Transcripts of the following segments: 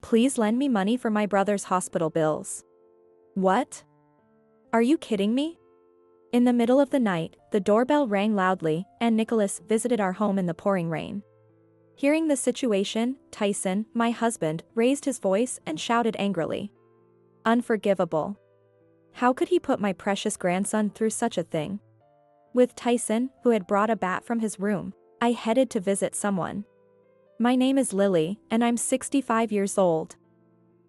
Please lend me money for my brother's hospital bills. What? Are you kidding me? In the middle of the night, the doorbell rang loudly, and Nicholas visited our home in the pouring rain. Hearing the situation, Tyson, my husband, raised his voice and shouted angrily. Unforgivable. How could he put my precious grandson through such a thing? With Tyson, who had brought a bat from his room, I headed to visit someone. My name is Lily, and I'm 65 years old.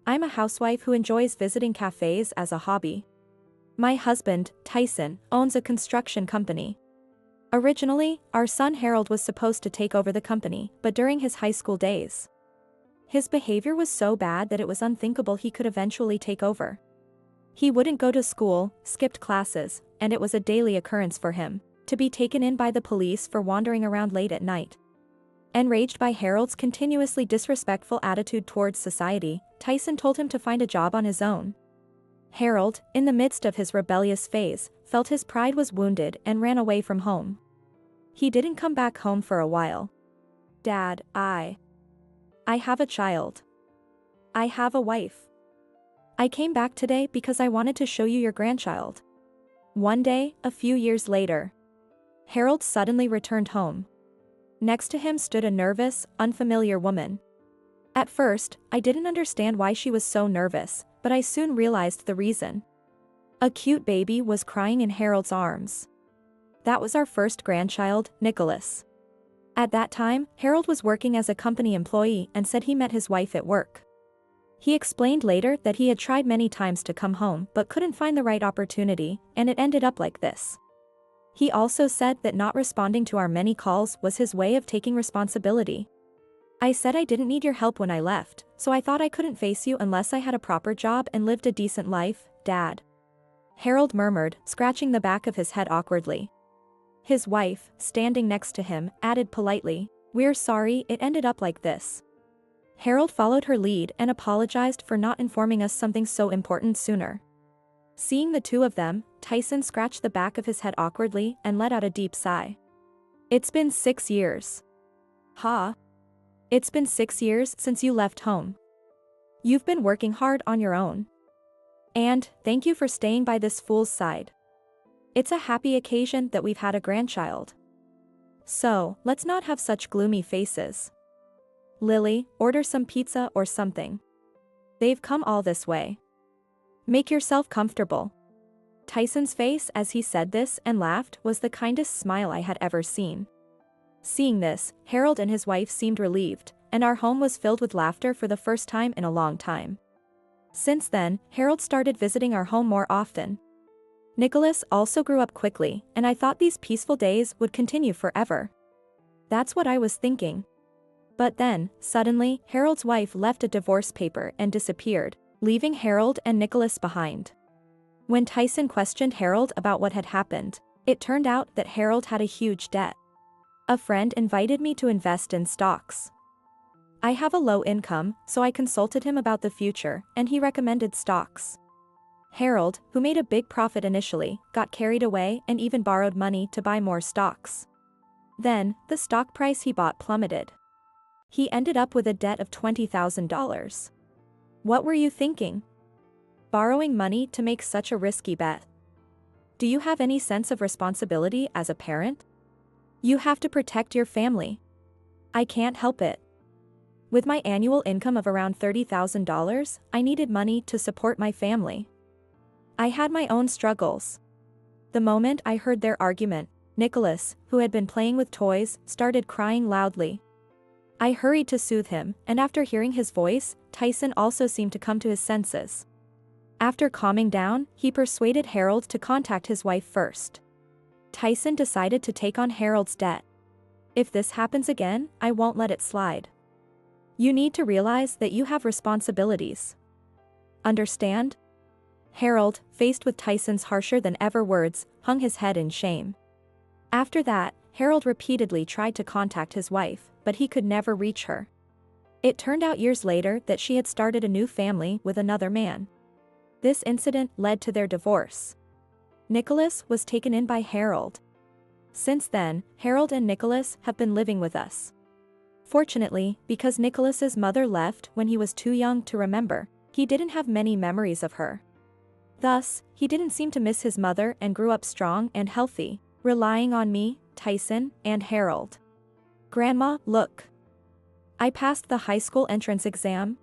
I'm a housewife who enjoys visiting cafes as a hobby. My husband, Tyson, owns a construction company. Originally, our son Harold was supposed to take over the company, but during his high school days, his behavior was so bad that it was unthinkable he could eventually take over. He wouldn't go to school, skipped classes, and it was a daily occurrence for him to be taken in by the police for wandering around late at night. Enraged by Harold's continuously disrespectful attitude towards society, Tyson told him to find a job on his own. Harold, in the midst of his rebellious phase, felt his pride was wounded and ran away from home. He didn't come back home for a while. Dad, I have a child. I have a wife. I came back today because I wanted to show you your grandchild. One day, a few years later, Harold suddenly returned home. Next to him stood a nervous, unfamiliar woman. At first, I didn't understand why she was so nervous, but I soon realized the reason. A cute baby was crying in Harold's arms. That was our first grandchild, Nicholas. At that time, Harold was working as a company employee and said he met his wife at work. He explained later that he had tried many times to come home but couldn't find the right opportunity, and it ended up like this. He also said that not responding to our many calls was his way of taking responsibility. I said I didn't need your help when I left, so I thought I couldn't face you unless I had a proper job and lived a decent life, Dad. Harold murmured, scratching the back of his head awkwardly. His wife, standing next to him, added politely, "We're sorry it ended up like this." Harold followed her lead and apologized for not informing us something so important sooner. Seeing the two of them, Tyson scratched the back of his head awkwardly and let out a deep sigh. It's been 6 years. Ha! It's been 6 years since you left home. You've been working hard on your own. And, thank you for staying by this fool's side. It's a happy occasion that we've had a grandchild. So, let's not have such gloomy faces. Lily, order some pizza or something. They've come all this way. Make yourself comfortable. Tyson's face as he said this and laughed was the kindest smile I had ever seen. Seeing this, Harold and his wife seemed relieved, and our home was filled with laughter for the first time in a long time. Since then, Harold started visiting our home more often. Nicholas also grew up quickly, and I thought these peaceful days would continue forever. That's what I was thinking. But then, suddenly, Harold's wife left a divorce paper and disappeared, leaving Harold and Nicholas behind. When Tyson questioned Harold about what had happened, it turned out that Harold had a huge debt. A friend invited me to invest in stocks. I have a low income, so I consulted him about the future, and he recommended stocks. Harold, who made a big profit initially, got carried away and even borrowed money to buy more stocks. Then, the stock price he bought plummeted. He ended up with a debt of $20,000. What were you thinking? Borrowing money to make such a risky bet? Do you have any sense of responsibility as a parent? You have to protect your family. I can't help it. With my annual income of around $30,000, I needed money to support my family. I had my own struggles. The moment I heard their argument, Nicholas, who had been playing with toys, started crying loudly. I hurried to soothe him, and after hearing his voice, Tyson also seemed to come to his senses. After calming down, he persuaded Harold to contact his wife first. Tyson decided to take on Harold's debt. If this happens again, I won't let it slide. You need to realize that you have responsibilities. Understand? Harold, faced with Tyson's harsher than ever words, hung his head in shame. After that, Harold repeatedly tried to contact his wife, but he could never reach her. It turned out years later that she had started a new family with another man. This incident led to their divorce. Nicholas was taken in by Harold. Since then, Harold and Nicholas have been living with us. Fortunately, because Nicholas's mother left when he was too young to remember, he didn't have many memories of her. Thus, he didn't seem to miss his mother and grew up strong and healthy, relying on me, Tyson, and Harold. Grandma, look. I passed the high school entrance exam.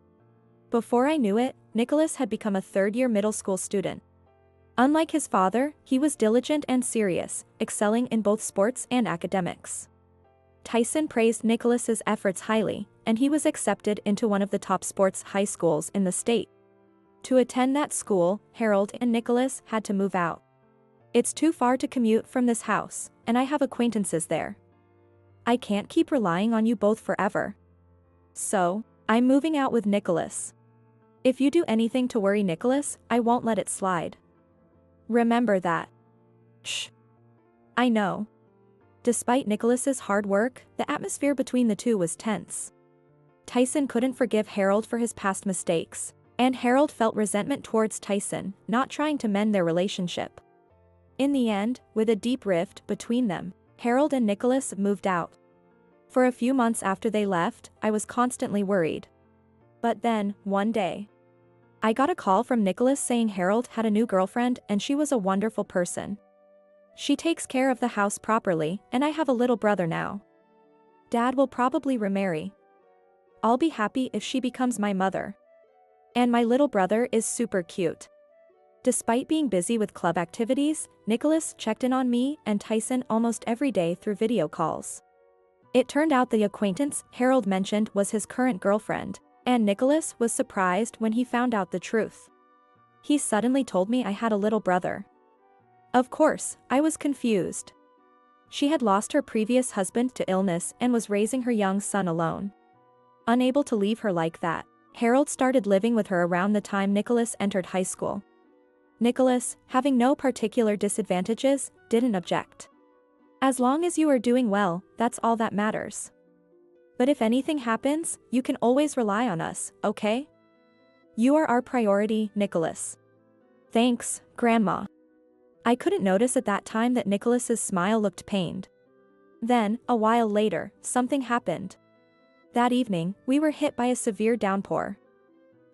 Before I knew it, Nicholas had become a third-year middle school student. Unlike his father, he was diligent and serious, excelling in both sports and academics. Tyson praised Nicholas's efforts highly, and he was accepted into one of the top sports high schools in the state. To attend that school, Harold and Nicholas had to move out. It's too far to commute from this house, and I have acquaintances there. I can't keep relying on you both forever. So, I'm moving out with Nicholas. If you do anything to worry Nicholas, I won't let it slide. Remember that. Shh. I know. Despite Nicholas's hard work, the atmosphere between the two was tense. Tyson couldn't forgive Harold for his past mistakes, and Harold felt resentment towards Tyson, not trying to mend their relationship. In the end, with a deep rift between them, Harold and Nicholas moved out. For a few months after they left, I was constantly worried. But then, one day, I got a call from Nicholas saying Harold had a new girlfriend and she was a wonderful person. She takes care of the house properly, and I have a little brother now. Dad will probably remarry. I'll be happy if she becomes my mother. And my little brother is super cute. Despite being busy with club activities, Nicholas checked in on me and Tyson almost every day through video calls. It turned out the acquaintance Harold mentioned was his current girlfriend, and Nicholas was surprised when he found out the truth. He suddenly told me I had a little brother. Of course, I was confused. She had lost her previous husband to illness and was raising her young son alone. Unable to leave her like that, Harold started living with her around the time Nicholas entered high school. Nicholas, having no particular disadvantages, didn't object. As long as you are doing well, that's all that matters. But if anything happens, you can always rely on us, okay? You are our priority, Nicholas. Thanks, Grandma. I couldn't notice at that time that Nicholas's smile looked pained. Then, a while later, something happened. That evening, we were hit by a severe downpour.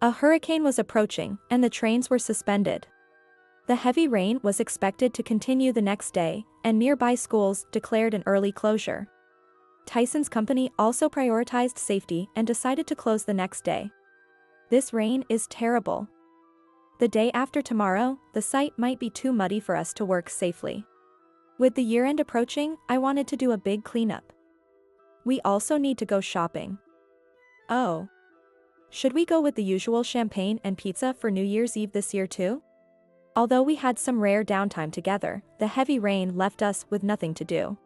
A hurricane was approaching, and the trains were suspended. The heavy rain was expected to continue the next day, and nearby schools declared an early closure. Tyson's company also prioritized safety and decided to close the next day. This rain is terrible. The day after tomorrow, the site might be too muddy for us to work safely. With the year-end approaching, I wanted to do a big cleanup. We also need to go shopping. Oh. Should we go with the usual champagne and pizza for New Year's Eve this year too? Although we had some rare downtime together, the heavy rain left us with nothing to do.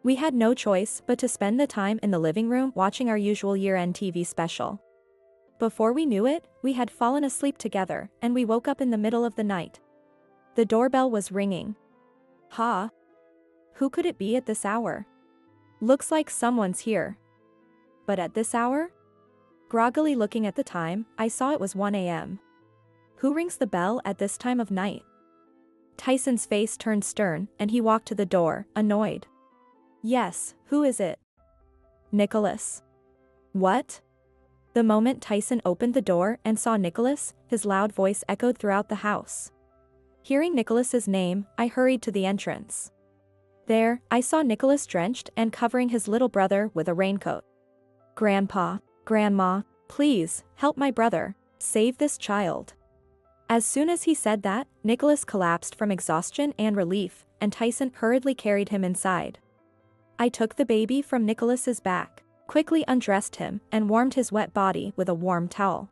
We had no choice but to spend the time in the living room watching our usual year-end TV special. Before we knew it, we had fallen asleep together, and we woke up in the middle of the night. The doorbell was ringing. Ha! Who could it be at this hour? Looks like someone's here. But at this hour? Groggily looking at the time, I saw it was 1 a.m. Who rings the bell at this time of night? Tyson's face turned stern, and he walked to the door, annoyed. Yes, who is it? Nicholas. What? The moment Tyson opened the door and saw Nicholas, his loud voice echoed throughout the house. Hearing Nicholas's name, I hurried to the entrance. There, I saw Nicholas drenched and covering his little brother with a raincoat. Grandpa, Grandma, please, help my brother, save this child. As soon as he said that, Nicholas collapsed from exhaustion and relief, and Tyson hurriedly carried him inside. I took the baby from Nicholas's back, quickly undressed him, and warmed his wet body with a warm towel.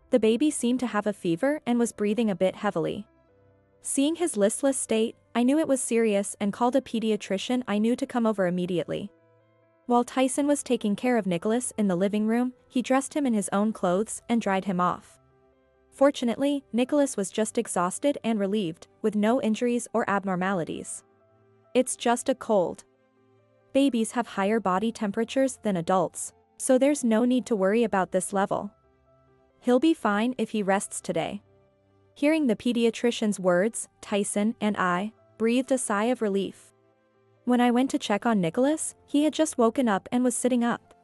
The baby seemed to have a fever and was breathing a bit heavily. Seeing his listless state, I knew it was serious and called a pediatrician I knew to come over immediately. While Tyson was taking care of Nicholas in the living room, he dressed him in his own clothes and dried him off. Fortunately, Nicholas was just exhausted and relieved, with no injuries or abnormalities. It's just a cold. Babies have higher body temperatures than adults, so there's no need to worry about this level. He'll be fine if he rests today. Hearing the pediatrician's words, Tyson and I breathed a sigh of relief. When I went to check on Nicholas, he had just woken up and was sitting up.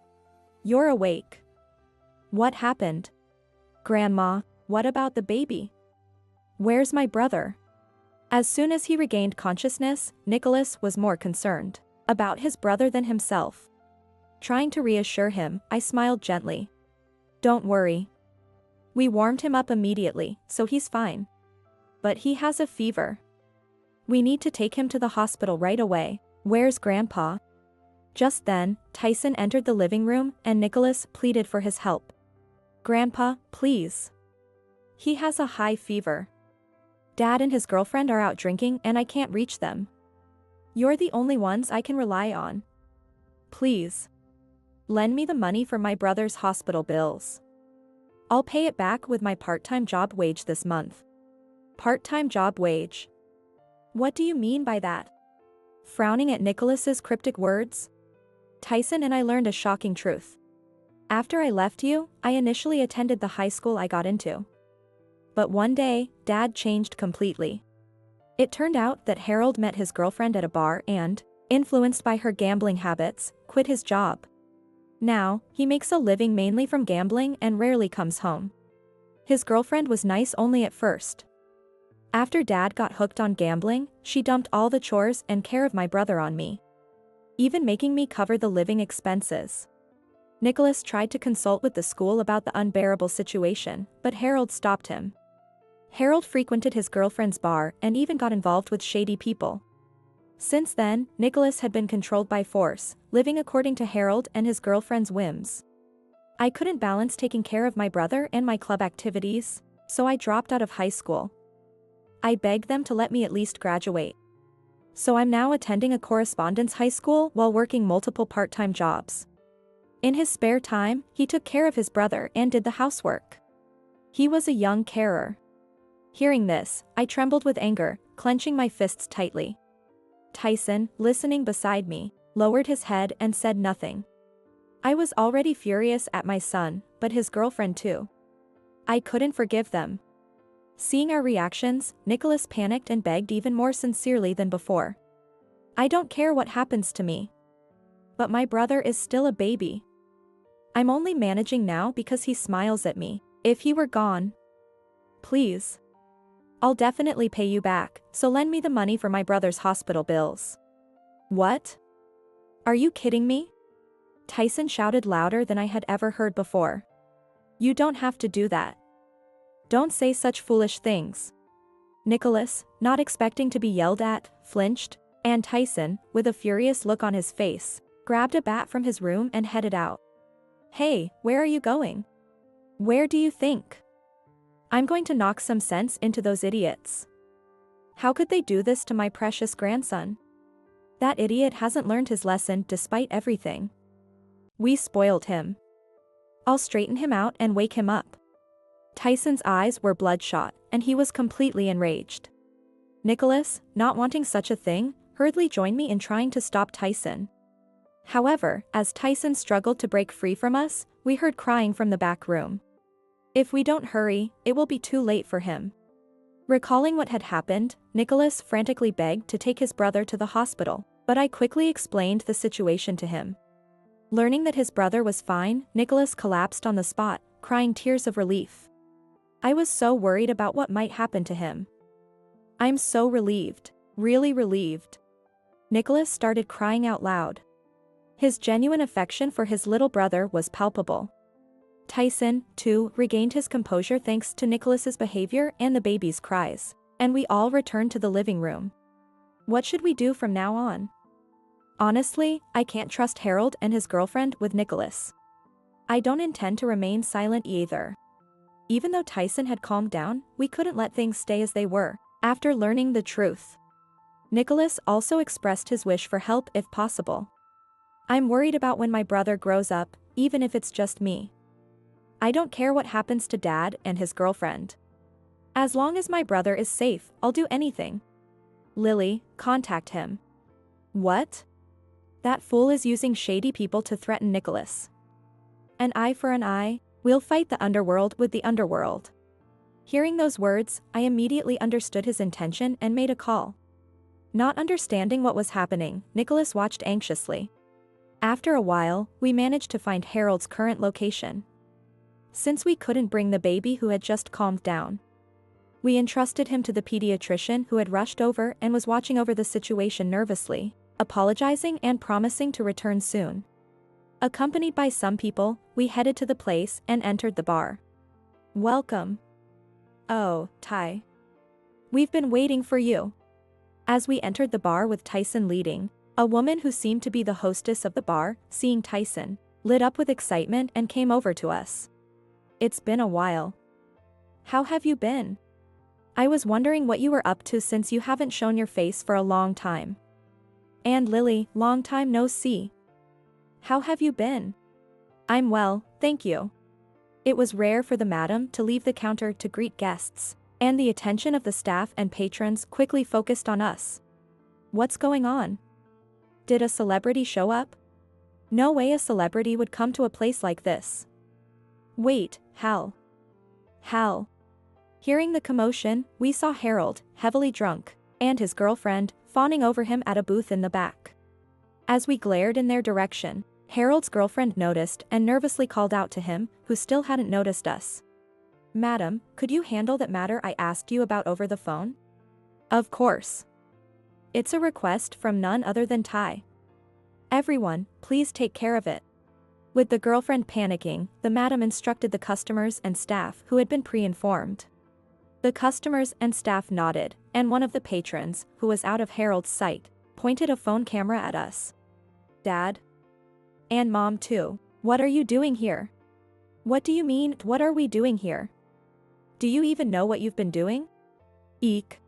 You're awake. What happened? Grandma, what about the baby? Where's my brother? As soon as he regained consciousness, Nicholas was more concerned about his brother than himself. Trying to reassure him, I smiled gently. Don't worry. We warmed him up immediately, so he's fine. But he has a fever. We need to take him to the hospital right away. Where's Grandpa? Just then, Tyson entered the living room and Nicholas pleaded for his help. Grandpa, please. He has a high fever. Dad and his girlfriend are out drinking and I can't reach them. You're the only ones I can rely on. Please. Lend me the money for my brother's hospital bills. I'll pay it back with my part-time job wage this month. Part-time job wage. What do you mean by that? Frowning at Nicholas's cryptic words, Tyson and I learned a shocking truth. After I left you, I initially attended the high school I got into. But one day, Dad changed completely. It turned out that Harold met his girlfriend at a bar and, influenced by her gambling habits, quit his job. Now, he makes a living mainly from gambling and rarely comes home. His girlfriend was nice only at first. After Dad got hooked on gambling, she dumped all the chores and care of my brother on me, even making me cover the living expenses. Nicholas tried to consult with the school about the unbearable situation, but Harold stopped him. Harold frequented his girlfriend's bar and even got involved with shady people. Since then, Nicholas had been controlled by force, living according to Harold and his girlfriend's whims. I couldn't balance taking care of my brother and my club activities, so I dropped out of high school. I begged them to let me at least graduate. So I'm now attending a correspondence high school while working multiple part-time jobs. In his spare time, he took care of his brother and did the housework. He was a young carer. Hearing this, I trembled with anger, clenching my fists tightly. Tyson, listening beside me, lowered his head and said nothing. I was already furious at my son, but his girlfriend too. I couldn't forgive them. Seeing our reactions, Nicholas panicked and begged even more sincerely than before. I don't care what happens to me. But my brother is still a baby. I'm only managing now because he smiles at me. If he were gone. Please. I'll definitely pay you back, so lend me the money for my brother's hospital bills. What? Are you kidding me? Tyson shouted louder than I had ever heard before. You don't have to do that. Don't say such foolish things. Nicholas, not expecting to be yelled at, flinched, and Tyson, with a furious look on his face, grabbed a bat from his room and headed out. Hey, where are you going? Where do you think? I'm going to knock some sense into those idiots. How could they do this to my precious grandson? That idiot hasn't learned his lesson despite everything. We spoiled him. I'll straighten him out and wake him up. Tyson's eyes were bloodshot, and he was completely enraged. Nicholas, not wanting such a thing, hurriedly joined me in trying to stop Tyson. However, as Tyson struggled to break free from us, we heard crying from the back room. If we don't hurry, it will be too late for him. Recalling what had happened, Nicholas frantically begged to take his brother to the hospital, but I quickly explained the situation to him. Learning that his brother was fine, Nicholas collapsed on the spot, crying tears of relief. I was so worried about what might happen to him. I'm so relieved, really relieved. Nicholas started crying out loud. His genuine affection for his little brother was palpable. Tyson, too, regained his composure thanks to Nicholas's behavior and the baby's cries, and we all returned to the living room. What should we do from now on? Honestly, I can't trust Harold and his girlfriend with Nicholas. I don't intend to remain silent either. Even though Tyson had calmed down, we couldn't let things stay as they were, after learning the truth. Nicholas also expressed his wish for help if possible. I'm worried about when my brother grows up, even if it's just me. I don't care what happens to Dad and his girlfriend. As long as my brother is safe, I'll do anything. Lily, contact him. What? That fool is using shady people to threaten Nicholas. An eye for an eye, we'll fight the underworld with the underworld. Hearing those words, I immediately understood his intention and made a call. Not understanding what was happening, Nicholas watched anxiously. After a while, we managed to find Harold's current location. Since we couldn't bring the baby who had just calmed down, we entrusted him to the pediatrician who had rushed over and was watching over the situation nervously, apologizing and promising to return soon. Accompanied by some people, we headed to the place and entered the bar. Welcome. Oh, Ty. We've been waiting for you. As we entered the bar with Tyson leading, a woman who seemed to be the hostess of the bar, seeing Tyson, lit up with excitement and came over to us. It's been a while. How have you been? I was wondering what you were up to since you haven't shown your face for a long time. And Lily, long time no see. How have you been? I'm well, thank you. It was rare for the madam to leave the counter to greet guests, and the attention of the staff and patrons quickly focused on us. What's going on? Did a celebrity show up? No way a celebrity would come to a place like this. Wait, Hal. Hal. Hearing the commotion, we saw Harold, heavily drunk, and his girlfriend, fawning over him at a booth in the back. As we glared in their direction, Harold's girlfriend noticed and nervously called out to him, who still hadn't noticed us. Madam, could you handle that matter I asked you about over the phone? Of course. It's a request from none other than Ty. Everyone, please take care of it. With the girlfriend panicking, the madam instructed the customers and staff who had been pre-informed. The customers and staff nodded, and one of the patrons, who was out of Harold's sight, pointed a phone camera at us. Dad? And Mom too. What are you doing here? What do you mean, what are we doing here? Do you even know what you've been doing? Eek.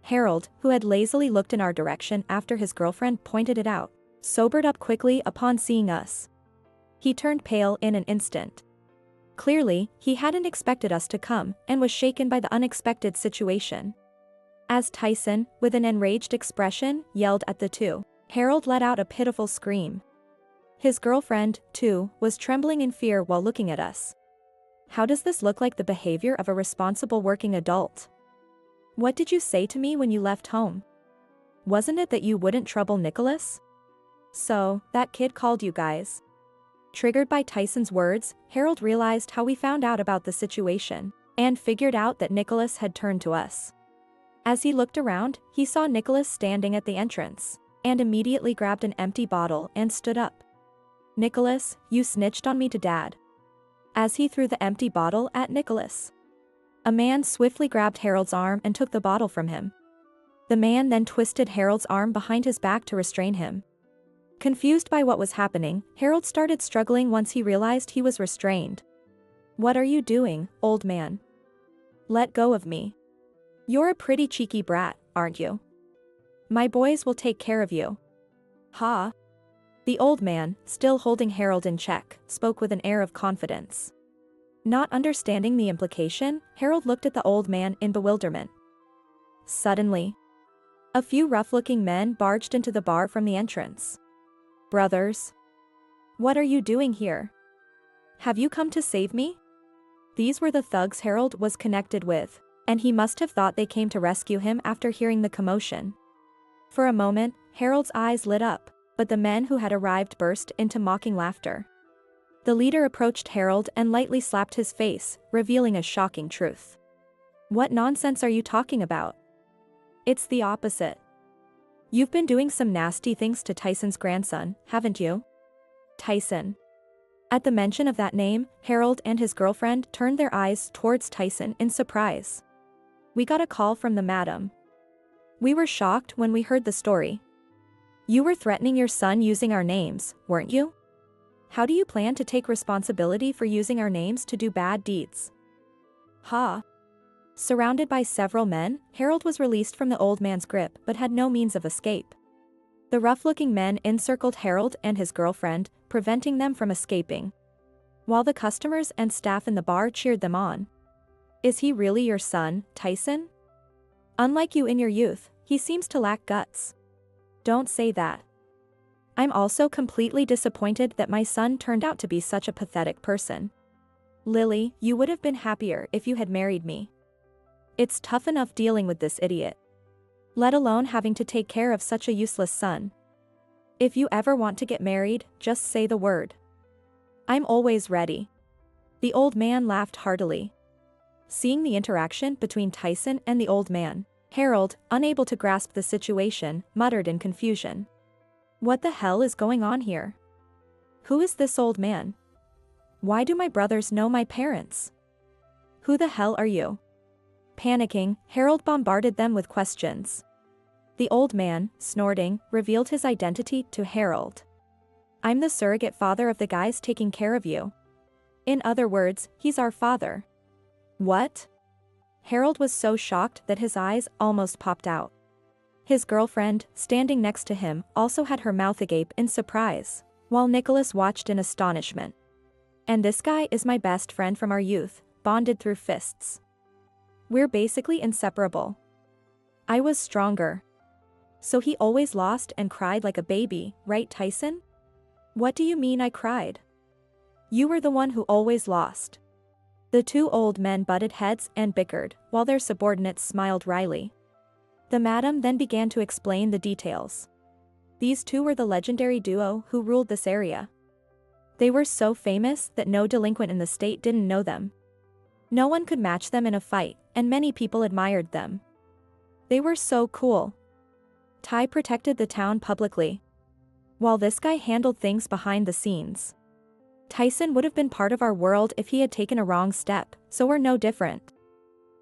Harold, who had lazily looked in our direction after his girlfriend pointed it out, sobered up quickly upon seeing us. He turned pale in an instant. Clearly, he hadn't expected us to come and was shaken by the unexpected situation. As Tyson, with an enraged expression, yelled at the two, Harold let out a pitiful scream. His girlfriend, too, was trembling in fear while looking at us. How does this look like the behavior of a responsible working adult? What did you say to me when you left home? Wasn't it that you wouldn't trouble Nicholas? So, that kid called you guys. Triggered by Tyson's words, Harold realized how we found out about the situation, and figured out that Nicholas had turned to us. As he looked around, he saw Nicholas standing at the entrance, and immediately grabbed an empty bottle and stood up. Nicholas, you snitched on me to Dad. As he threw the empty bottle at Nicholas, a man swiftly grabbed Harold's arm and took the bottle from him. The man then twisted Harold's arm behind his back to restrain him. Confused by what was happening, Harold started struggling once he realized he was restrained. What are you doing, old man? Let go of me. You're a pretty cheeky brat, aren't you? My boys will take care of you. Ha! The old man, still holding Harold in check, spoke with an air of confidence. Not understanding the implication, Harold looked at the old man in bewilderment. Suddenly, a few rough-looking men barged into the bar from the entrance. Brothers, what are you doing here? Have you come to save me? These were the thugs Harold was connected with, and he must have thought they came to rescue him after hearing the commotion. For a moment, Harold's eyes lit up, but the men who had arrived burst into mocking laughter. The leader approached Harold and lightly slapped his face, revealing a shocking truth. What nonsense are you talking about? It's the opposite. You've been doing some nasty things to Tyson's grandson, haven't you? Tyson. At the mention of that name, Harold and his girlfriend turned their eyes towards Tyson in surprise. We got a call from the madam. We were shocked when we heard the story. You were threatening your son using our names, weren't you? How do you plan to take responsibility for using our names to do bad deeds? Ha! Surrounded by several men, Harold was released from the old man's grip but had no means of escape. The rough-looking men encircled Harold and his girlfriend, preventing them from escaping, while the customers and staff in the bar cheered them on. Is he really your son, Tyson? Unlike you in your youth, he seems to lack guts. Don't say that. I'm also completely disappointed that my son turned out to be such a pathetic person. Lily, you would have been happier if you had married me. It's tough enough dealing with this idiot, let alone having to take care of such a useless son. If you ever want to get married, just say the word. I'm always ready. The old man laughed heartily. Seeing the interaction between Tyson and the old man, Harold, unable to grasp the situation, muttered in confusion. What the hell is going on here? Who is this old man? Why do my brothers know my parents? Who the hell are you? Panicking, Harold bombarded them with questions. The old man, snorting, revealed his identity to Harold. I'm the surrogate father of the guys taking care of you. In other words, he's our father. What? Harold was so shocked that his eyes almost popped out. His girlfriend, standing next to him, also had her mouth agape in surprise, while Nicholas watched in astonishment. And this guy is my best friend from our youth, bonded through fists. We're basically inseparable. I was stronger. So he always lost and cried like a baby, right, Tyson? What do you mean I cried? You were the one who always lost. The two old men butted heads and bickered, while their subordinates smiled wryly. The madam then began to explain the details. These two were the legendary duo who ruled this area. They were so famous that no delinquent in the state didn't know them. No one could match them in a fight, and many people admired them. They were so cool. Ty protected the town publicly, while this guy handled things behind the scenes. Tyson would have been part of our world if he had taken a wrong step, so we're no different.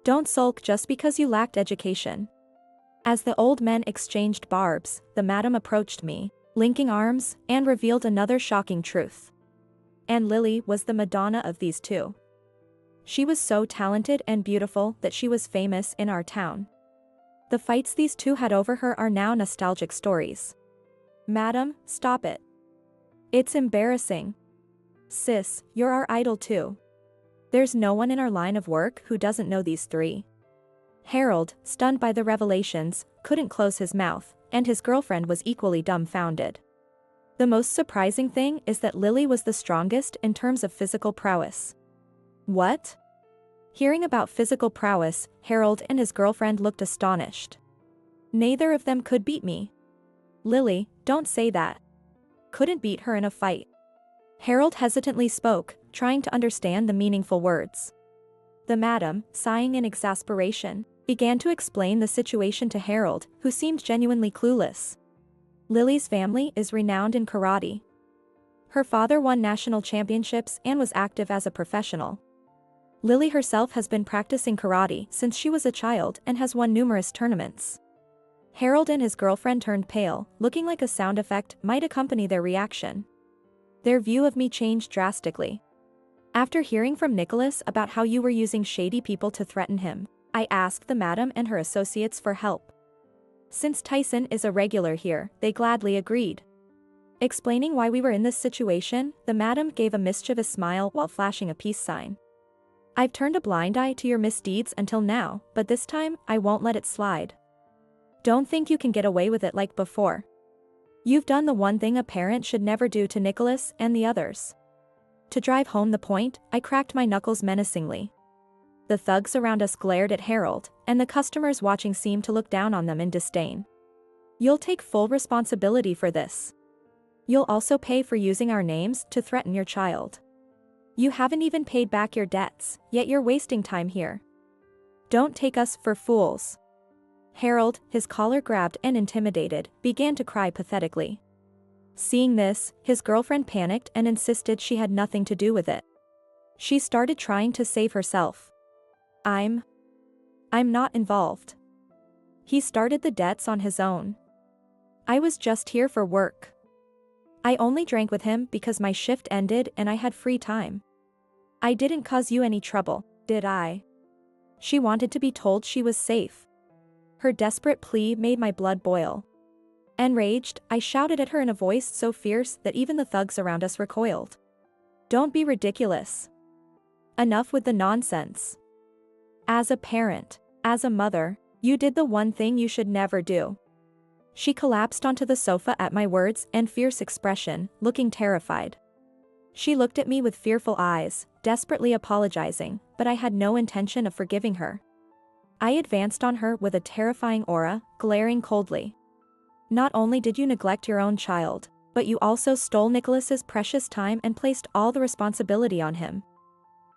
Don't sulk just because you lacked education. As the old men exchanged barbs, the madam approached me, linking arms, and revealed another shocking truth. And Lily was the Madonna of these two. She was so talented and beautiful that she was famous in our town. The fights these two had over her are now nostalgic stories. Madam, stop it. It's embarrassing. Sis, you're our idol too. There's no one in our line of work who doesn't know these three. Harold, stunned by the revelations, couldn't close his mouth, and his girlfriend was equally dumbfounded. The most surprising thing is that Lily was the strongest in terms of physical prowess. What? Hearing about physical prowess, Harold and his girlfriend looked astonished. Neither of them could beat me. Lily, don't say that. Couldn't beat her in a fight. Harold hesitantly spoke, trying to understand the meaningful words. The madam, sighing in exasperation, began to explain the situation to Harold, who seemed genuinely clueless. Lily's family is renowned in karate. Her father won national championships and was active as a professional. Lily herself has been practicing karate since she was a child and has won numerous tournaments. Harold and his girlfriend turned pale, looking like a sound effect might accompany their reaction. Their view of me changed drastically. After hearing from Nicholas about how you were using shady people to threaten him, I asked the madam and her associates for help. Since Tyson is a regular here, they gladly agreed. Explaining why we were in this situation, the madam gave a mischievous smile while flashing a peace sign. I've turned a blind eye to your misdeeds until now, but this time, I won't let it slide. Don't think you can get away with it like before. You've done the one thing a parent should never do to Nicholas and the others. To drive home the point, I cracked my knuckles menacingly. The thugs around us glared at Harold, and the customers watching seemed to look down on them in disdain. You'll take full responsibility for this. You'll also pay for using our names to threaten your child. You haven't even paid back your debts, yet you're wasting time here. Don't take us for fools. Harold, his collar grabbed and intimidated, began to cry pathetically. Seeing this, his girlfriend panicked and insisted she had nothing to do with it. She started trying to save herself. I'm not involved. He started the debts on his own. I was just here for work. I only drank with him because my shift ended and I had free time. I didn't cause you any trouble, did I? She wanted to be told she was safe. Her desperate plea made my blood boil. Enraged, I shouted at her in a voice so fierce that even the thugs around us recoiled. Don't be ridiculous. Enough with the nonsense. As a parent, as a mother, you did the one thing you should never do. She collapsed onto the sofa at my words and fierce expression, looking terrified. She looked at me with fearful eyes, desperately apologizing, but I had no intention of forgiving her. I advanced on her with a terrifying aura, glaring coldly. Not only did you neglect your own child, but you also stole Nicholas's precious time and placed all the responsibility on him.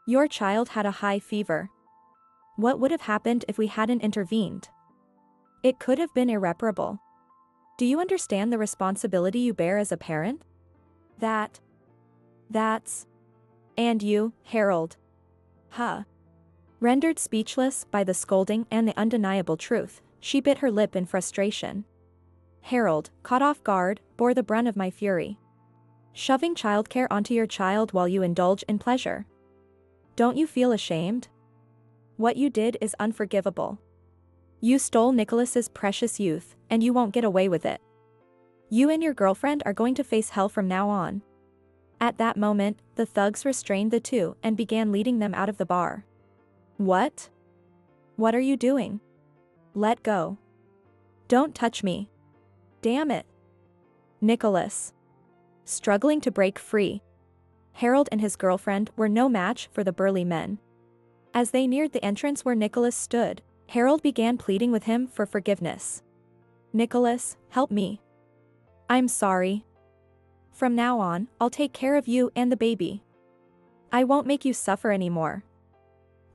Your child had a high fever. What would have happened if we hadn't intervened? It could have been irreparable. Do you understand the responsibility you bear as a parent? That's... And you, Harold. Rendered speechless by the scolding and the undeniable truth, she bit her lip in frustration. Harold, caught off guard, bore the brunt of my fury. Shoving childcare onto your child while you indulge in pleasure. Don't you feel ashamed? What you did is unforgivable. You stole Nicholas's precious youth, and you won't get away with it. You and your girlfriend are going to face hell from now on. At that moment, the thugs restrained the two and began leading them out of the bar. What? What are you doing? Let go. Don't touch me. Damn it. Nicholas. Struggling to break free. Harold and his girlfriend were no match for the burly men. As they neared the entrance where Nicholas stood, Harold began pleading with him for forgiveness. Nicholas, help me. I'm sorry. From now on, I'll take care of you and the baby. I won't make you suffer anymore.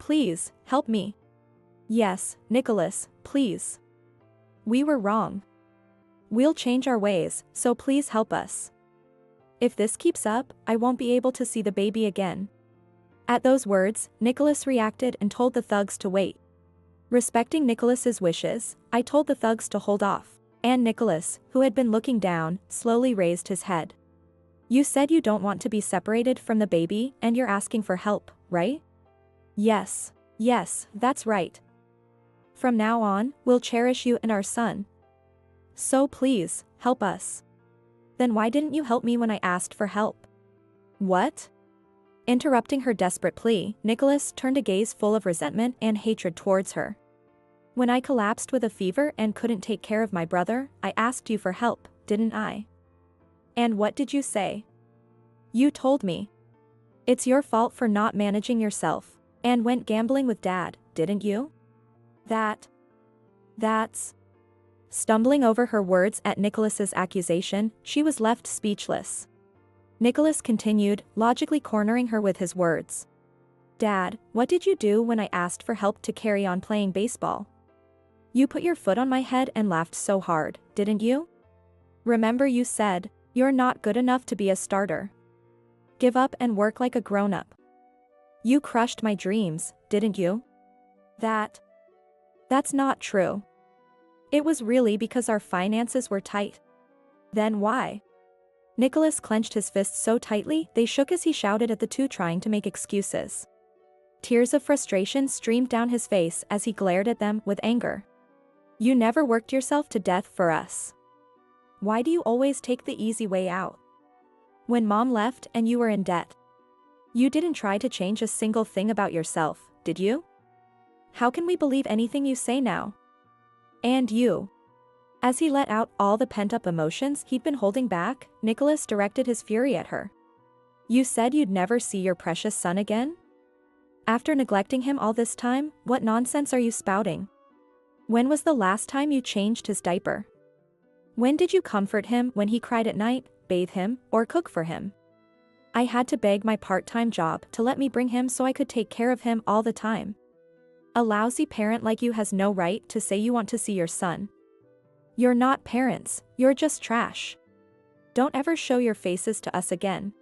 Please, help me. Yes, Nicholas, please. We were wrong. We'll change our ways, so please help us. If this keeps up, I won't be able to see the baby again. At those words, Nicholas reacted and told the thugs to wait. Respecting Nicholas's wishes, I told the thugs to hold off, and Nicholas, who had been looking down, slowly raised his head. You said you don't want to be separated from the baby and you're asking for help, right? Yes, that's right. From now on, we'll cherish you and our son. So please, help us. Then why didn't you help me when I asked for help? What? Interrupting her desperate plea, Nicholas turned a gaze full of resentment and hatred towards her. When I collapsed with a fever and couldn't take care of my brother, I asked you for help, didn't I? And what did you say? You told me. It's your fault for not managing yourself, and went gambling with Dad, didn't you? That's... Stumbling over her words at Nicholas's accusation, she was left speechless. Nicholas continued, logically cornering her with his words. Dad, what did you do when I asked for help to carry on playing baseball? You put your foot on my head and laughed so hard, didn't you? Remember you said, you're not good enough to be a starter. Give up and work like a grown-up. You crushed my dreams, didn't you? That's not true. It was really because our finances were tight. Then why? Nicholas clenched his fists so tightly they shook as he shouted at the two trying to make excuses. Tears of frustration streamed down his face as he glared at them with anger. You never worked yourself to death for us. Why do you always take the easy way out? When Mom left and you were in debt, you didn't try to change a single thing about yourself, did you? How can we believe anything you say now? And you. As he let out all the pent-up emotions he'd been holding back, Nicholas directed his fury at her. You said you'd never see your precious son again? After neglecting him all this time, what nonsense are you spouting? When was the last time you changed his diaper? When did you comfort him when he cried at night, bathe him, or cook for him? I had to beg my part-time job to let me bring him so I could take care of him all the time. A lousy parent like you has no right to say you want to see your son. You're not parents, you're just trash. Don't ever show your faces to us again.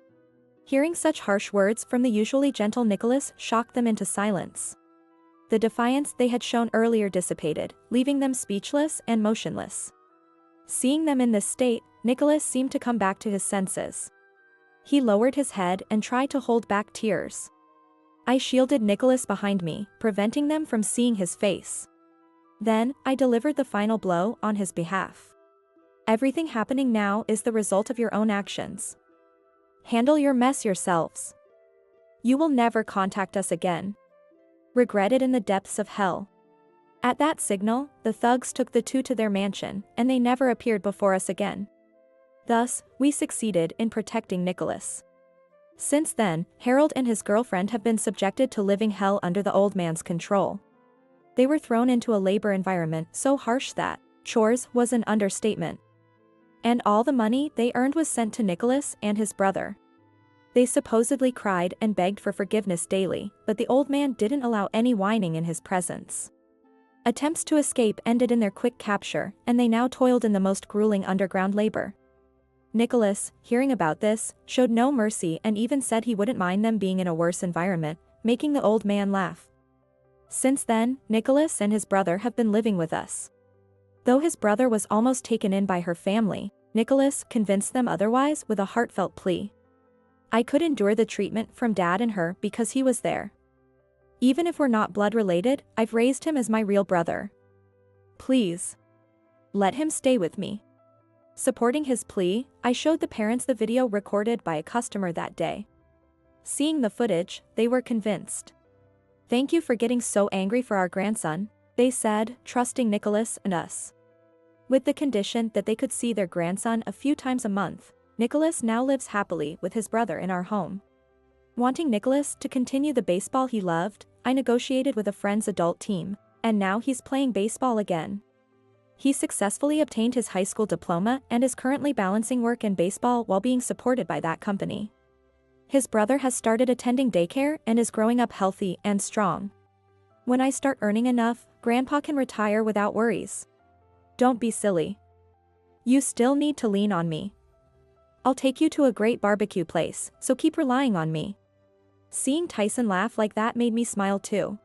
Hearing such harsh words from the usually gentle Nicholas shocked them into silence. The defiance they had shown earlier dissipated, leaving them speechless and motionless. Seeing them in this state, Nicholas seemed to come back to his senses. He lowered his head and tried to hold back tears. I shielded Nicholas behind me, preventing them from seeing his face. Then, I delivered the final blow on his behalf. Everything happening now is the result of your own actions. Handle your mess yourselves. You will never contact us again. Regret it in the depths of hell. At that signal, the thugs took the two to their mansion, and they never appeared before us again. Thus, we succeeded in protecting Nicholas. Since then, Harold and his girlfriend have been subjected to living hell under the old man's control. They were thrown into a labor environment so harsh that chores was an understatement. And all the money they earned was sent to Nicholas and his brother. They supposedly cried and begged for forgiveness daily, but the old man didn't allow any whining in his presence. Attempts to escape ended in their quick capture, and they now toiled in the most grueling underground labor. Nicholas, hearing about this, showed no mercy and even said he wouldn't mind them being in a worse environment, making the old man laugh. Since then, Nicholas and his brother have been living with us. Though his brother was almost taken in by her family, Nicholas convinced them otherwise with a heartfelt plea. I could endure the treatment from Dad and her because he was there. Even if we're not blood related, I've raised him as my real brother. Please. Let him stay with me. Supporting his plea, I showed the parents the video recorded by a customer that day. Seeing the footage, they were convinced. Thank you for getting so angry for our grandson, they said, trusting Nicholas and us. With the condition that they could see their grandson a few times a month, Nicholas now lives happily with his brother in our home. Wanting Nicholas to continue the baseball he loved, I negotiated with a friend's adult team, and now he's playing baseball again. He successfully obtained his high school diploma and is currently balancing work and baseball while being supported by that company. His brother has started attending daycare and is growing up healthy and strong. When I start earning enough, Grandpa can retire without worries. Don't be silly. You still need to lean on me. I'll take you to a great barbecue place, so keep relying on me. Seeing Tyson laugh like that made me smile too.